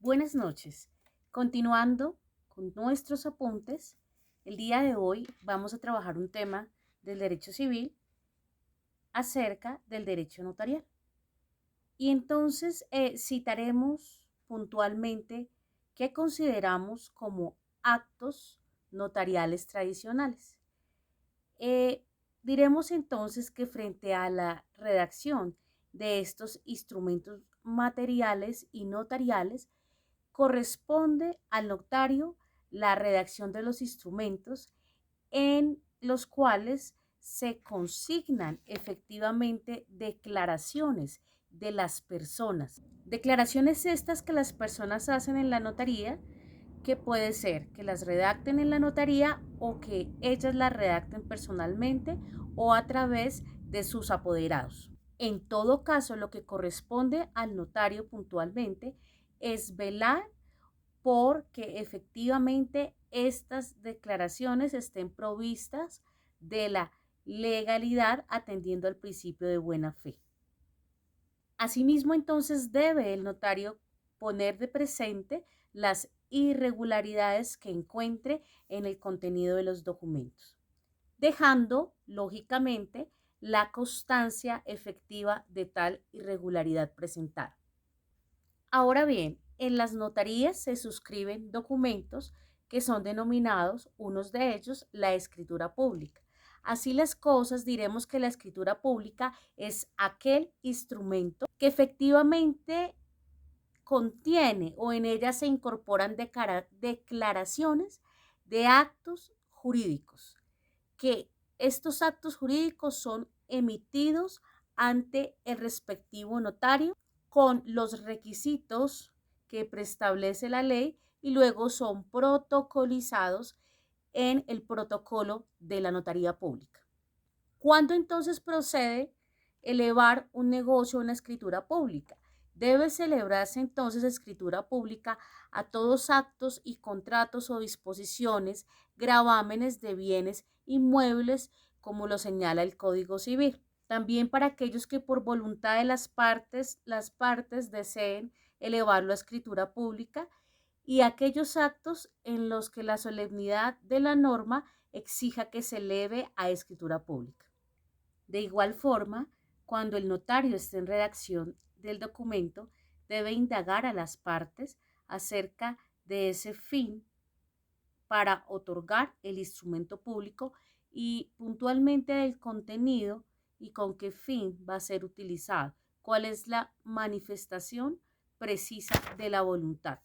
Buenas noches. Continuando con nuestros apuntes, el día de hoy vamos a trabajar un tema del derecho civil acerca del derecho notarial. Y entonces citaremos puntualmente qué consideramos como actos notariales tradicionales. Eh, Diremos entonces que frente a la redacción de estos instrumentos materiales y notariales, corresponde al notario la redacción de los instrumentos en los cuales se consignan efectivamente declaraciones de las personas. Declaraciones estas que las personas hacen en la notaría, que puede ser que las redacten en la notaría o que ellas las redacten personalmente o a través de sus apoderados. En todo caso, lo que corresponde al notario puntualmente es velar porque efectivamente estas declaraciones estén provistas de la legalidad atendiendo al principio de buena fe. Asimismo, entonces debe el notario poner de presente las irregularidades que encuentre en el contenido de los documentos, dejando, lógicamente, la constancia efectiva de tal irregularidad presentada. Ahora bien, en las notarías se suscriben documentos que son denominados, unos de ellos, la escritura pública. Así las cosas, diremos que la escritura pública es aquel instrumento que efectivamente contiene o en ella se incorporan declaraciones de actos jurídicos, que estos actos jurídicos son emitidos ante el respectivo notario con los requisitos que preestablece la ley y luego son protocolizados en el protocolo de la notaría pública. ¿Cuándo entonces procede elevar un negocio a una escritura pública? Debe celebrarse entonces escritura pública a todos actos y contratos o disposiciones, gravámenes de bienes inmuebles, como lo señala el Código Civil. También para aquellos que por voluntad de las partes deseen elevarlo a escritura pública y aquellos actos en los que la solemnidad de la norma exija que se eleve a escritura pública. De igual forma, cuando el notario esté en redacción del documento, debe indagar a las partes acerca de ese fin para otorgar el instrumento público y puntualmente del contenido y con qué fin va a ser utilizado, cuál es la manifestación precisa de la voluntad.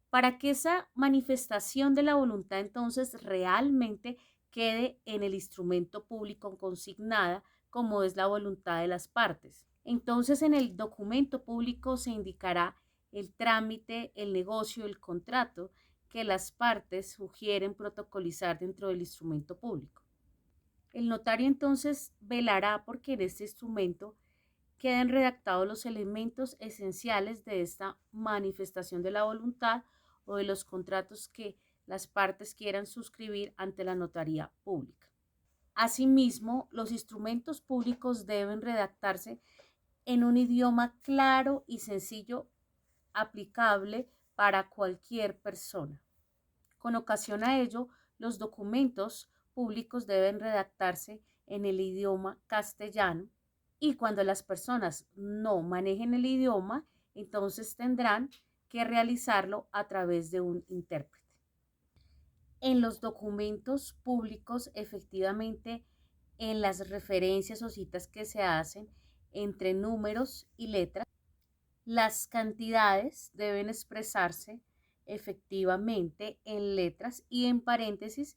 Para que esa manifestación de la voluntad entonces realmente quede en el instrumento público consignada, como es la voluntad de las partes. Entonces en el documento público se indicará el trámite, el negocio, el contrato que las partes sugieren protocolizar dentro del instrumento público. El notario entonces velará porque en este instrumento queden redactados los elementos esenciales de esta manifestación de la voluntad o de los contratos que las partes quieran suscribir ante la notaría pública. Asimismo, los instrumentos públicos deben redactarse en un idioma claro y sencillo, aplicable para cualquier persona. Con ocasión a ello, los documentos públicos deben redactarse en el idioma castellano y cuando las personas no manejen el idioma, entonces tendrán que realizarlo a través de un intérprete. En los documentos públicos, efectivamente, en las referencias o citas que se hacen entre números y letras, las cantidades deben expresarse efectivamente en letras y en paréntesis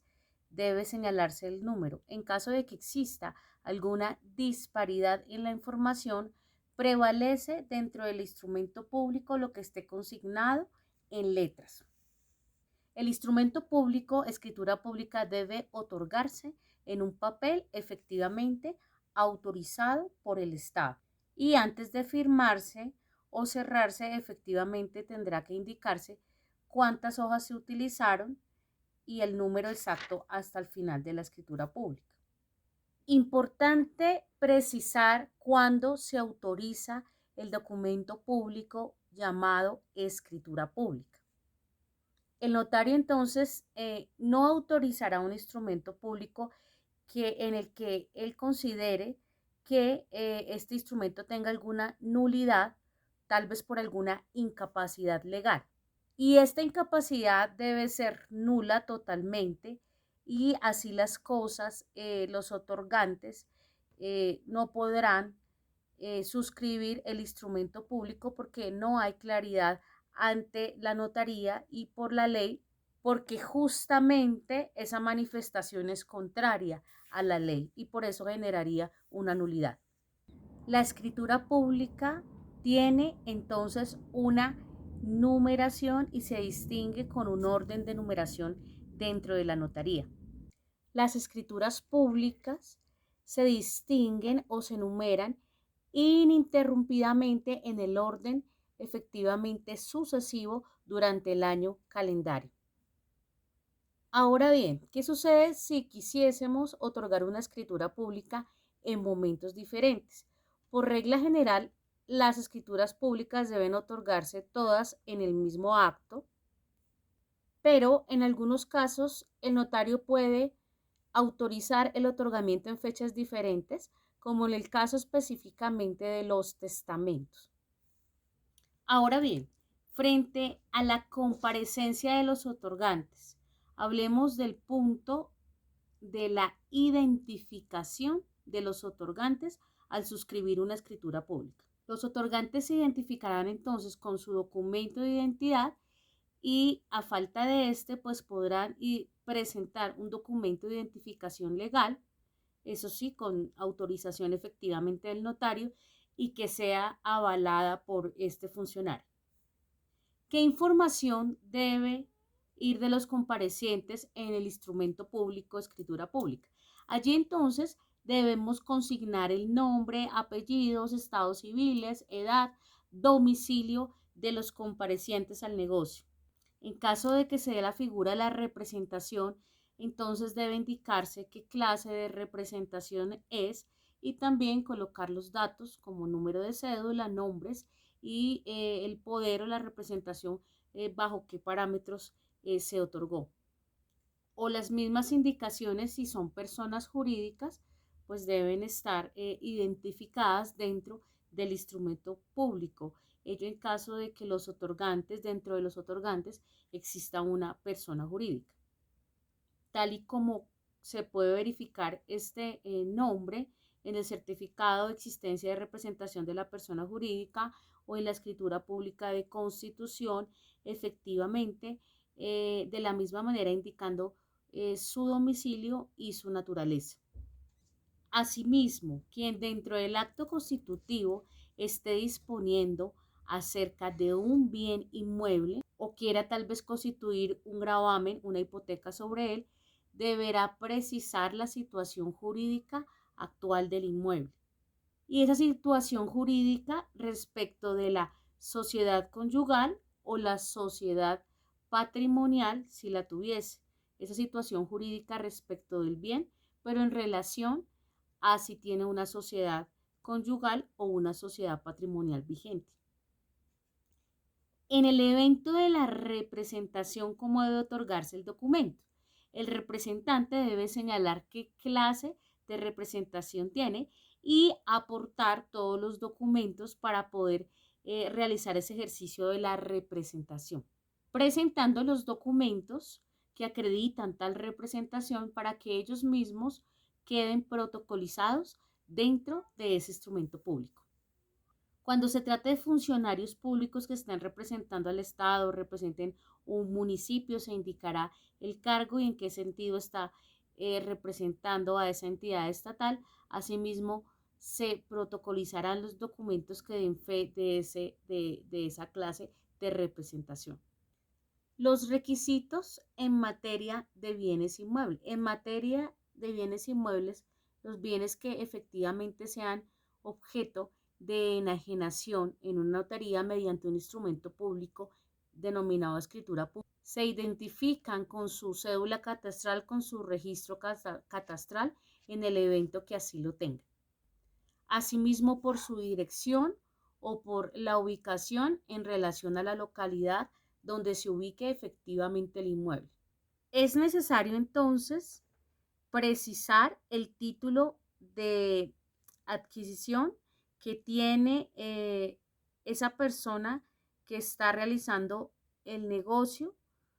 debe señalarse el número. En caso de que exista alguna disparidad en la información, prevalece dentro del instrumento público lo que esté consignado en letras. El instrumento público, escritura pública, debe otorgarse en un papel efectivamente autorizado por el Estado y antes de firmarse o cerrarse efectivamente tendrá que indicarse cuántas hojas se utilizaron y el número exacto hasta el final de la escritura pública. Importante precisar cuándo se autoriza el documento público llamado escritura pública. El notario entonces no autorizará un instrumento público en el que él considere que este instrumento tenga alguna nulidad, tal vez por alguna incapacidad legal. Y esta incapacidad debe ser nula totalmente y así las cosas, los otorgantes no podrán suscribir el instrumento público porque no hay claridad ante la notaría y por la ley, porque justamente esa manifestación es contraria a la ley y por eso generaría una nulidad. La escritura pública tiene entonces una numeración y se distingue con un orden de numeración dentro de la notaría. Las escrituras públicas se distinguen o se numeran ininterrumpidamente en el orden efectivamente sucesivo durante el año calendario. Ahora bien, ¿qué sucede si quisiésemos otorgar una escritura pública en momentos diferentes? Por regla general, las escrituras públicas deben otorgarse todas en el mismo acto, pero en algunos casos el notario puede autorizar el otorgamiento en fechas diferentes, como en el caso específicamente de los testamentos. Ahora bien, frente a la comparecencia de los otorgantes, hablemos del punto de la identificación de los otorgantes al suscribir una escritura pública. Los otorgantes se identificarán entonces con su documento de identidad y a falta de este, pues podrán presentar un documento de identificación legal, eso sí, con autorización efectivamente del notario y que sea avalada por este funcionario. ¿Qué información debe ir de los comparecientes en el instrumento público escritura pública? Allí entonces debemos consignar el nombre, apellidos, estados civiles, edad, domicilio de los comparecientes al negocio. En caso de que se dé la figura de la representación, entonces debe indicarse qué clase de representación es y también colocar los datos como número de cédula, nombres y el poder o la representación bajo qué parámetros se otorgó. O las mismas indicaciones si son personas jurídicas, pues deben estar identificadas dentro del instrumento público. Ello en caso de que los otorgantes, dentro de los otorgantes, exista una persona jurídica. Tal y como se puede verificar este nombre en el certificado de existencia de representación de la persona jurídica o en la escritura pública de constitución, efectivamente, de la misma manera indicando su domicilio y su naturaleza. Asimismo, quien dentro del acto constitutivo esté disponiendo acerca de un bien inmueble o quiera tal vez constituir un gravamen, una hipoteca sobre él, deberá precisar la situación jurídica actual del inmueble. Y esa situación jurídica respecto de la sociedad conyugal o la sociedad patrimonial, si la tuviese. Esa situación jurídica respecto del bien, pero en relación a si tiene una sociedad conyugal o una sociedad patrimonial vigente. En el evento de la representación, ¿cómo debe otorgarse el documento? El representante debe señalar qué clase de representación tiene y aportar todos los documentos para poder realizar ese ejercicio de la representación, presentando los documentos que acreditan tal representación para que ellos mismos queden protocolizados dentro de ese instrumento público. Cuando se trata de funcionarios públicos que estén representando al Estado, representen un municipio, se indicará el cargo y en qué sentido está representando a esa entidad estatal. Asimismo, se protocolizarán los documentos que den fe de esa clase de representación. Los requisitos en materia de bienes inmuebles. En materia de bienes inmuebles, los bienes que efectivamente sean objeto de enajenación en una notaría mediante un instrumento público denominado escritura pública, se identifican con su cédula catastral, con su registro catastral en el evento que así lo tenga. Asimismo, por su dirección o por la ubicación en relación a la localidad donde se ubique efectivamente el inmueble. Es necesario entonces precisar el título de adquisición que tiene esa persona que está realizando el negocio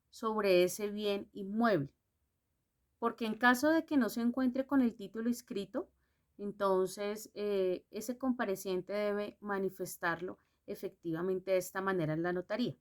sobre ese bien inmueble. Porque en caso de que no se encuentre con el título inscrito, entonces ese compareciente debe manifestarlo efectivamente de esta manera en la notaría.